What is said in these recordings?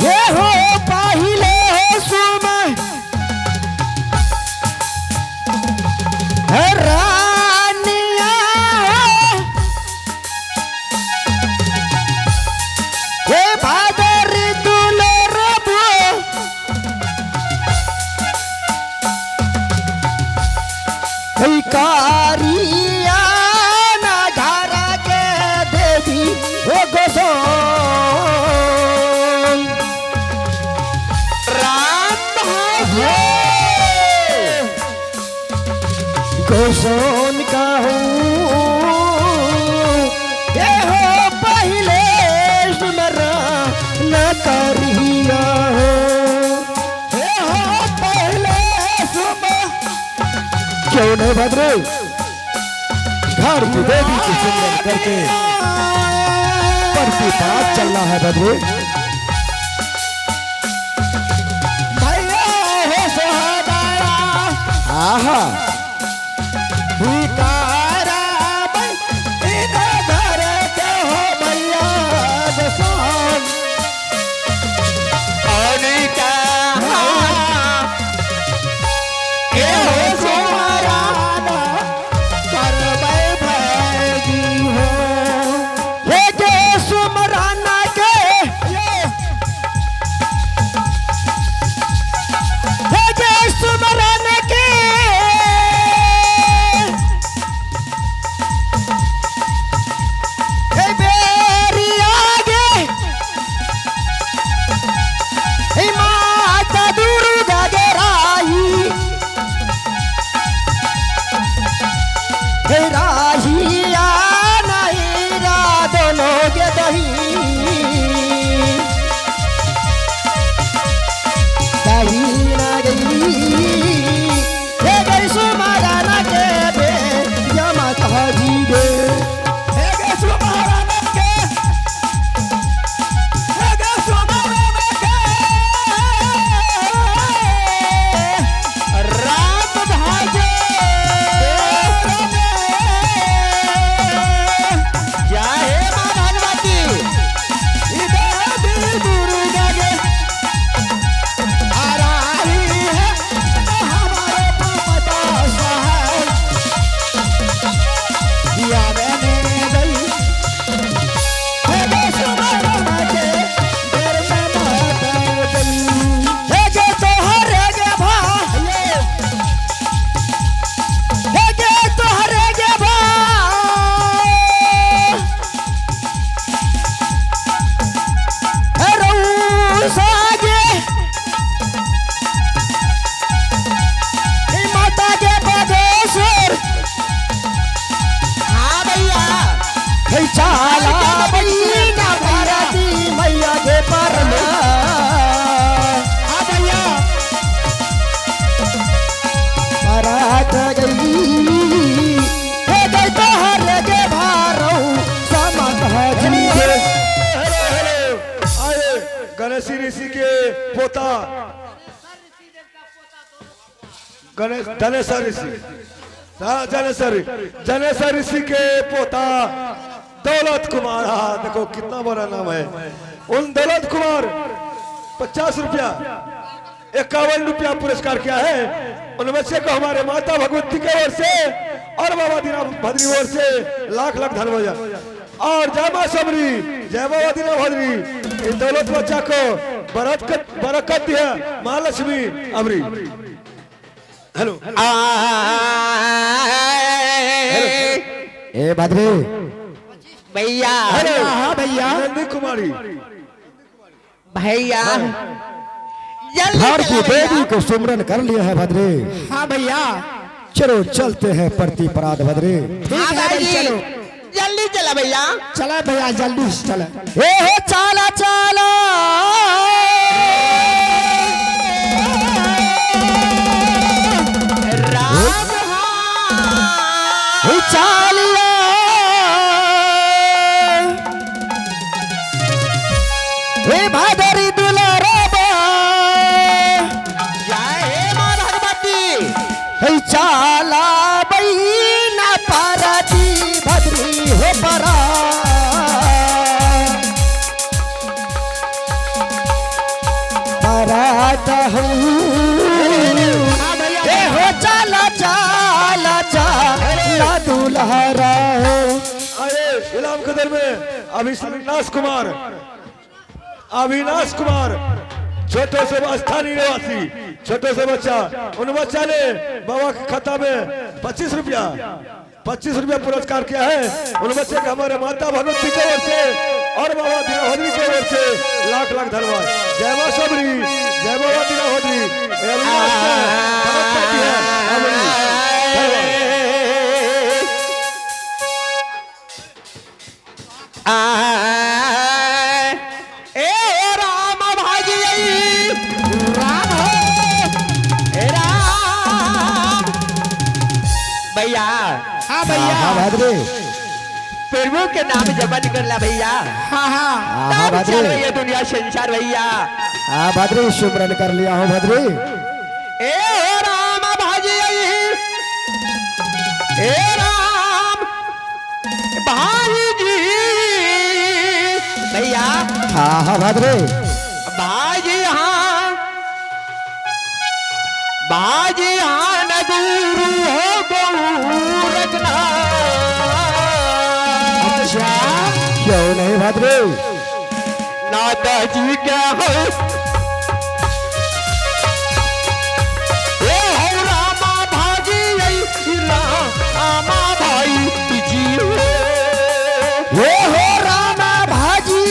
ये हो पहिले सुमय रानिया हे भादर दुलर कारिया ना घरा के देवी हो गोसोन गोसोन का ये हो पहले सुमरा न करिया हो ये हो पहले सुमरा क्यों नहीं भद्रे घर की देवी की सुंदर करके पड़ती बात चल रहा है भद्रे भैया हो सोहदारा आहा भीकारा इधर घर के हो भैया दसान अनिका ये हो सोहराना करबै भैगी हो ये के सुमराना के ये के सुमराना के राहिया नहीं राधनो के दही दही ना गई हे गई सुमाराना के बे यमा कहाजी गे हे गई सुमाराना के हे गई सुमाराना के रात भाजे चाला बईना भारती मैया के परना भैया बारात गई हे गई तो हर के भारो समत हजरी के आए गणेश ऋषि के पोता गणेश जनेश्वर ऋषि जनेश्वर ऋषि के पोता दौलत कुमार। हाँ देखो कितना बड़ा नाम है। उन दौलत कुमार 50 रुपया 51 रुपया पुरस्कार किया है। उनमें से को हमारे माता भगवती के ओर से और बाबा दीना भद्री ओर से लाख लाख धन्यवाद और जय मां सबरी जय बाबा दीना भद्री इन दौलत बच्चा को बरकत दिया महालक्ष्मी अमरी। हेलो ए भद्रे भैया हाँ भैया नंदी कुमारी भैया घर की देवी को सुमरन कर लिया है भद्रे। हाँ भैया चलो चलते हैं प्रति पराध भद्रे। हाँ भाई चलो जल्दी चला भैया। चला भैया जल्दी चला। ए हो चाला चाला चालिया हे भादरी दुलारा हे चाला बहीना पाराती भद्री हो परा चाहता हूँ ए हो चला चला चला दूल्हा राहो। अरे इलाम कदर में अविनाश कुमार छोटे से स्थानीय निवासी छोटे से बच्चा, उन बच्चा ने बाबा के खाता में 25 रुपया पुरस्कार किया है। उन बच्चे का हमारे माता भगवती की ओर से और बाबा दीनाहोदरी की ओर से लाख लाख धन्यवाद। जय मां सबरी, जय बाबा दीनाहोदरी। राम भाजी राम हो राम भैया। हाँ भैया, हाँ भाद्रे, प्रभु के नाम जपन करला भैया। हाँ हाँ हाँ भाद्रे, ये दुनिया संसार भैया। हाँ भाद्रे, सुमरन कर लिया हो भाद्रे। ए राम भाजी ए राम भाई जी भैया। हाँ हाँ भाद्रे, बाजी हाँ न गुरु हो गौरखना। अच्छा क्यों नहीं भाद्रे? नाता जी क्या हो रामा भाजी रामा भाई जी ये हो रामा भाजी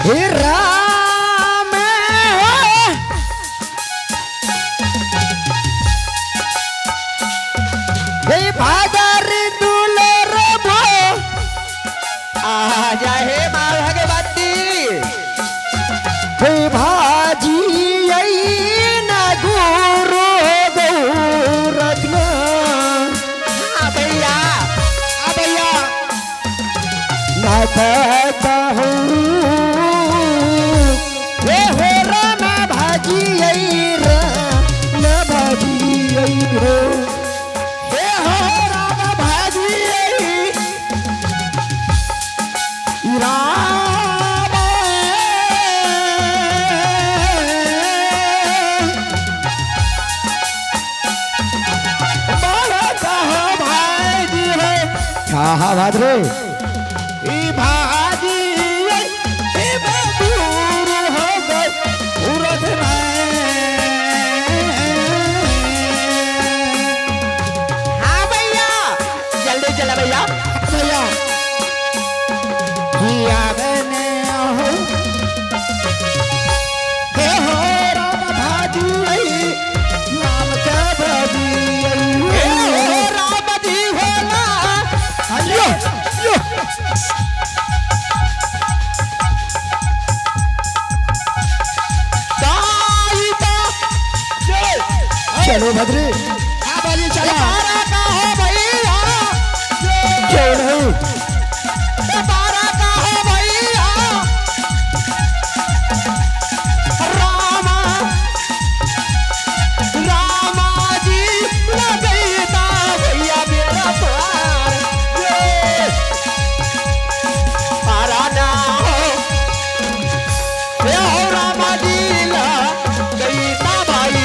हे राम हे भादर दुलर भो आ जाए माँ भगवती। हे भाजी न गुरु गौरखना। हाँ भैया, हाँ भैया। ना कहता हूँ हे हो रामा भाजी राम भाजी रो हे हो रामा भाजी राम बड़ा कहा भाजी है। हाँ हाँ भाद्रे, ई भाजी ई दूर हो गए उरद हाँ भैया, जल्दी चला भैया। भैया किया मैंने हो हे हो राम भाजी नाम का भाजी ए राम जी होला यो यो दाईता चलो भद्रे, हाँ बोलिए चला। बारा का हो भैया, क्यों नहीं? बारा का हो भैया। रामा रामा जी लगैता भैया मेरा द्वार। बारा ना हो रामा जी लगैता भाई।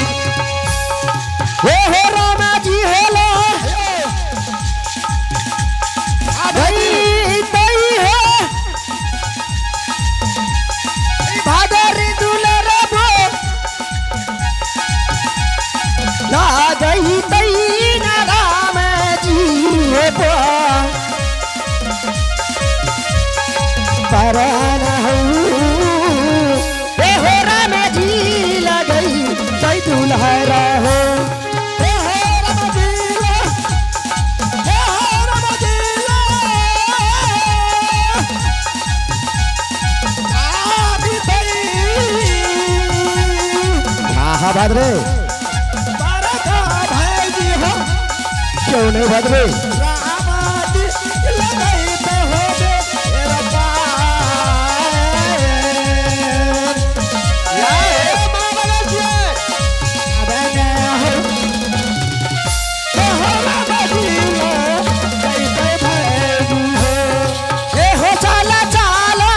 हे हो रामा जी हेलो भाई तई है भादर दुलर भो ला गई तई न राम जी हो परान हे हो राम जी लगई तई दुल्हरा हो हे हो राम जी हे हो राम जी आदि तई। हाँ हाँ भाद्रे, बारा का भाई जी हो क्यों नहीं भाद्रे? रामाजी लगाई तो हो बे तेरा पार। या माँ बगल अबे न हो हे हो रामाजी कैसे भाई हो हे हो चाला चाला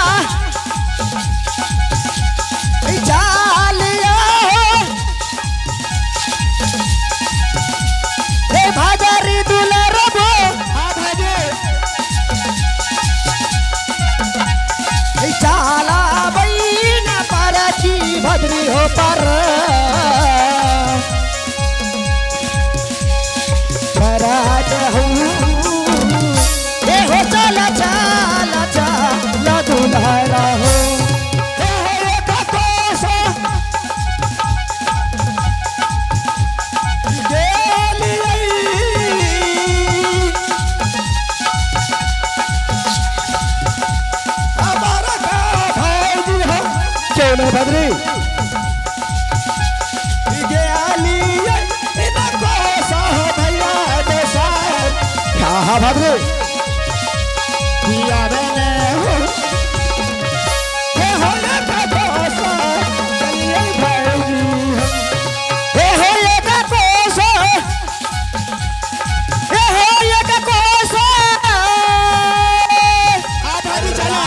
लचा लचा लदुलहरा हो का कोसा हमारा का भाई जी हो चौने बदरी हाँ भाद्रे पिया मैंने हो ये होने का कोसा चलिए भाई जी ये हो ये का कोसा ये हो ये का कोसा आ भाई चला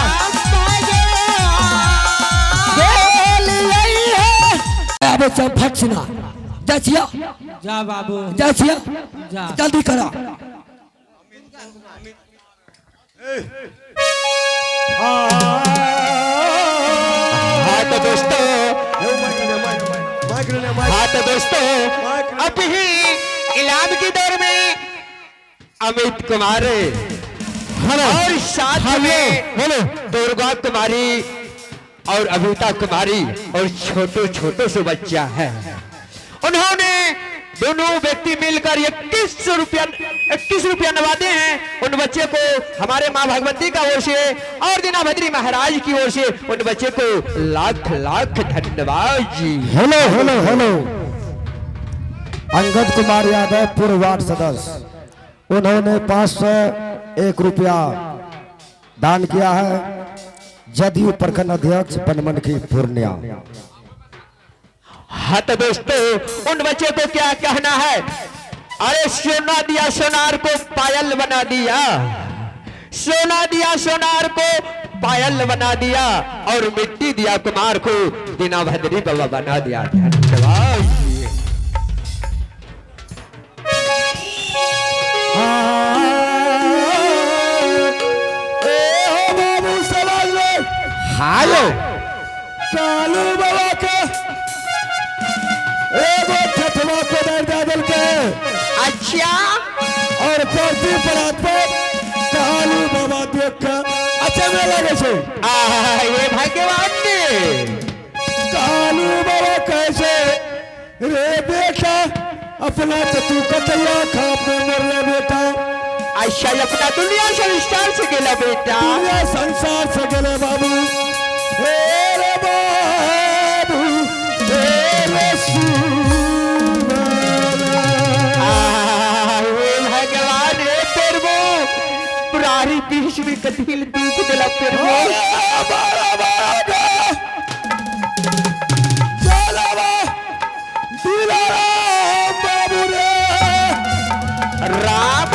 अब सब भक्षना जाचिया जा बाबू जाचिया जा जल्दी करा हाँ तो दोस्तों माइक हाँ तो दोस्तों अब ही इलाम की दौर में अमित कुमार और साथ में दुर्गा कुमारी और अभिता कुमारी और छोटे छोटे से बच्चा है। उन्होंने दोनों व्यक्ति मिलकर 21 रुपया नवादे हैं उन बच्चे को हमारे माँ भगवती का ओर से और दीना भद्री महाराज की ओर से उन बच्चे को लाख लाख धन्यवाद जी। Hello hello hello Angad Kumar Yadav पूर्व वार्ड सदस्य उन्होंने 501 रुपया दान किया है। जदयू प्रखंड अध्यक्ष बनमनखी पूर्णिया। हाँ तो दोस्तों उन बच्चे को क्या कहना है। अरे सोना दिया सोनार को पायल बना दिया, सोना दिया सोनार को पायल बना दिया और मिट्टी दिया कुमार को दीना भद्री बाबा बना दिया। धन्यवाद। हायो कालू बाबा के एगो ठठवा को दर्द के अच्छा और प्रति परात पर कालू बाबा देख के अच्छा में लगे छे। ये भाग्यवान ने कालू बाबा कैसे रे बेटा अपना तो तू कतैया खा पे मरले बेटा। अच्छा अपना दुनिया संसार से गेला बेटा, दुनिया संसार से गेले बाबू। हे रे बाबू हे रसूल भगवान हे प्रभु पुरारी बीच में कथिल दुख दिला प्रभु। बाबू रे राम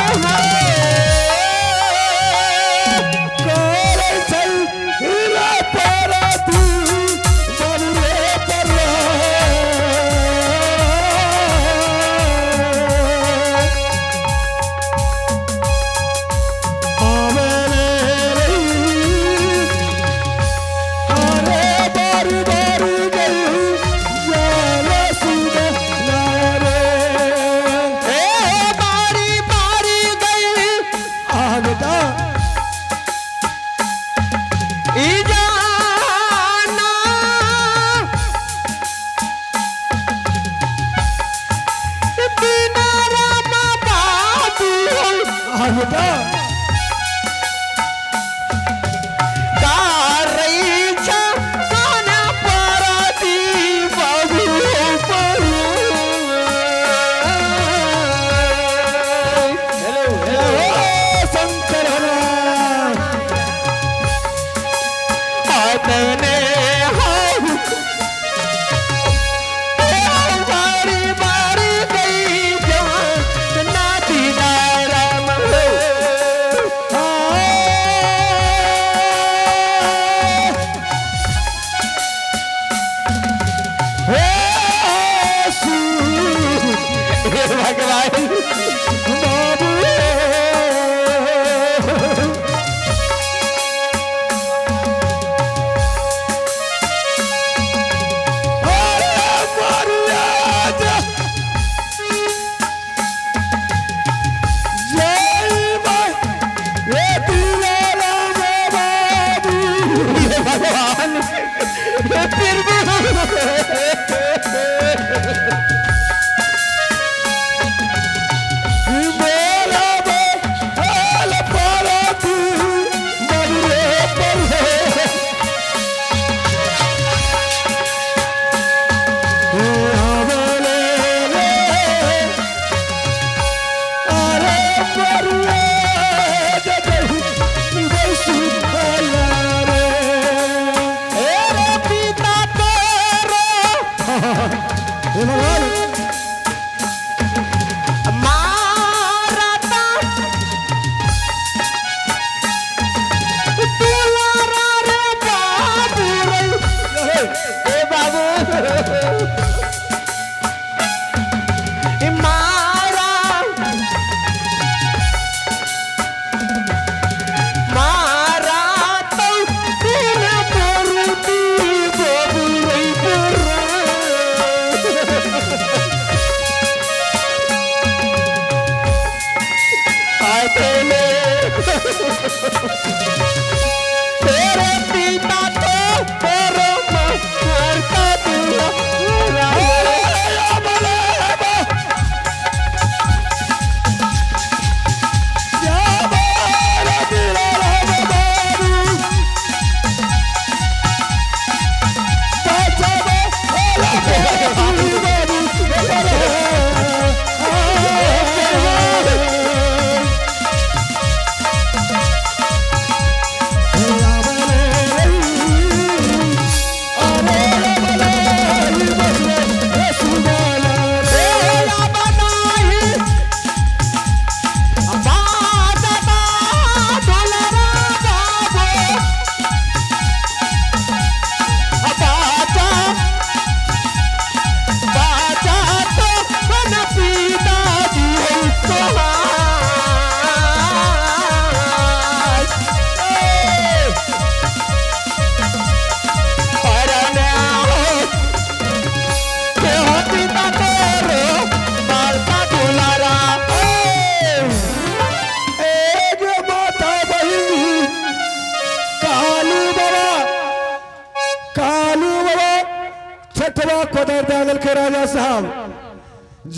राजा साहब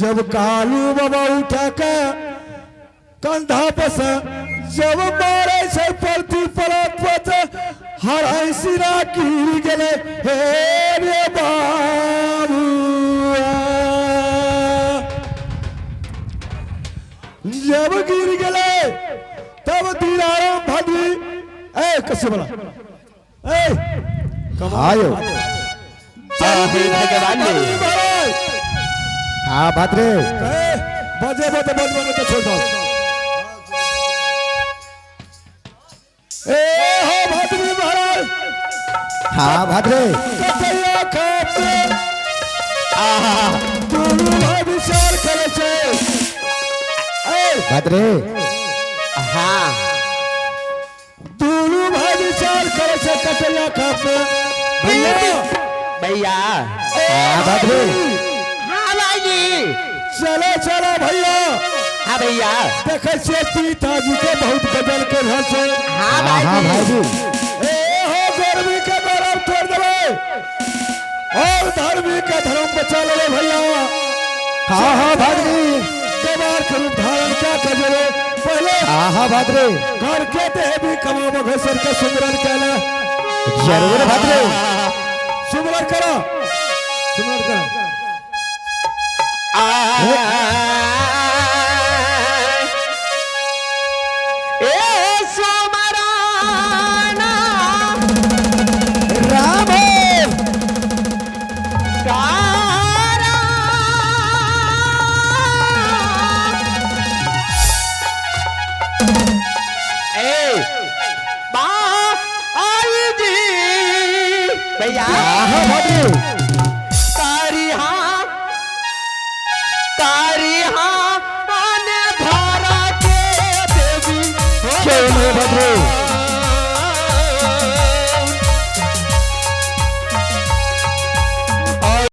जब कालू बाबा उठा के कंधा पर से जब मारे से पलटी पलट पत हराई सिरा गिर गेले हे रे बाबू जब गिर गेले तब दिलाराम भादी ए कैसे बोला ए आयो भगवान ने हाँ भाद्रे बजे बजे बजे तो छोड़ दो ए हो भाद्री महाराज हाँ भाद्रे कतैया खाते दुनू भाई विचार करे छे ए भाद्रे हाँ दुनू भाई विचार करे छे कतैया खाते भैया हाँ भाद्रे हाँ भाई चलो चलो भैया हाँ भैया देखे छे पिताजी के बहुत गजल के घर से हाँ हाँ हाँ भाई भाईजी ए हो गर्मी के गौरव छोड़ देवे और धर्मी के धर्म बचा ले भैया हाँ हाँ भाद्रे कबार के रूप धारण क्या कर ले पहले हाँ हाँ भाद्रे घर के देवी कमा मघेश्वर के सुमरन कैले जरूर भाद्रे सुमरन करो सुमरन करो ए सोमराना राम कारा ए बा आई जी भैया हाँ भाद्रे तारी हाँ